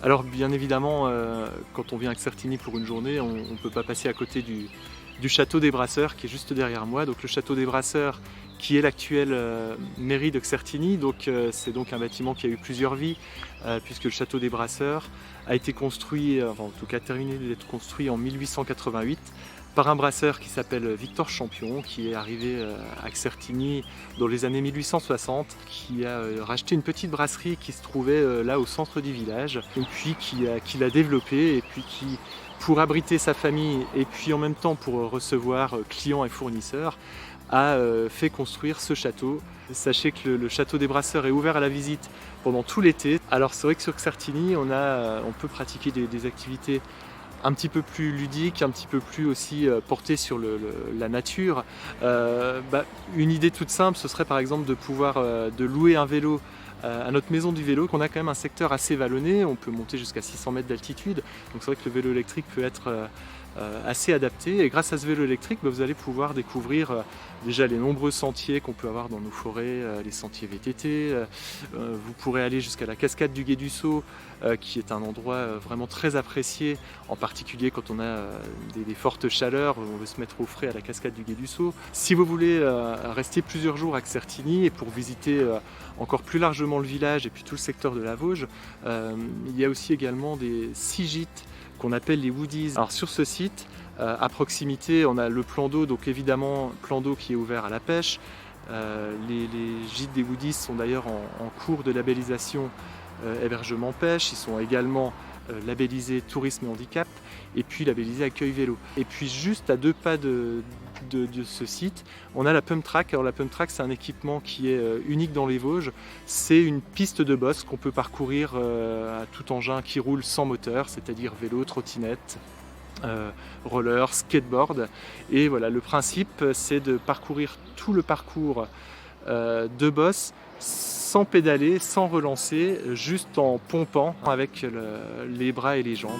Alors bien évidemment, quand on vient à Certigny pour une journée, on ne peut pas passer à côté du château des Brasseurs qui est juste derrière moi. Donc le château des Brasseurs qui est l'actuelle mairie de Certigny. Donc c'est donc un bâtiment qui a eu plusieurs vies puisque le château des Brasseurs a été construit, enfin, en tout cas terminé d'être construit en 1888 par un brasseur qui s'appelle Victor Champion, qui est arrivé à Certigny dans les années 1860, qui a racheté une petite brasserie qui se trouvait là au centre du village, et puis qui l'a développée, et puis qui, pour abriter sa famille, et puis en même temps pour recevoir clients et fournisseurs, a fait construire ce château. Sachez que le château des Brasseurs est ouvert à la visite pendant tout l'été. Alors c'est vrai que sur Certigny, on peut pratiquer des activités un petit peu plus ludique, un petit peu plus aussi porté sur la nature. Une idée toute simple, ce serait par exemple de pouvoir de louer un vélo à notre maison du vélo, qu'on a quand même un secteur assez vallonné, on peut monter jusqu'à 600 mètres d'altitude, donc c'est vrai que le vélo électrique peut être assez adapté, et grâce à ce vélo électrique, vous allez pouvoir découvrir déjà les nombreux sentiers qu'on peut avoir dans nos forêts, les sentiers VTT, vous pourrez aller jusqu'à la cascade du Gué du Sceau, qui est un endroit vraiment très apprécié, en particulier quand on a des fortes chaleurs, on veut se mettre au frais à la cascade du Gué du Sceau. Si vous voulez rester plusieurs jours à Certigny et pour visiter encore plus largement le village et puis tout le secteur de la Vosges, il y a aussi également des 6 gîtes qu'on appelle les woodies. Alors sur ce site, à proximité, on a le plan d'eau, donc évidemment plan d'eau qui est ouvert à la pêche. Les gîtes des woodies sont d'ailleurs en cours de labellisation hébergement pêche, ils sont également labellisés tourisme et handicap, et puis labellisés accueil vélo. Et puis juste à 2 pas de ce site, on a la Pump Track. Alors la Pump Track, c'est un équipement qui est unique dans les Vosges. C'est une piste de bosse qu'on peut parcourir à tout engin qui roule sans moteur, c'est-à-dire vélo, trottinette, roller, skateboard. Et voilà, le principe, c'est de parcourir tout le parcours de bosse sans pédaler, sans relancer, juste en pompant avec les bras et les jambes.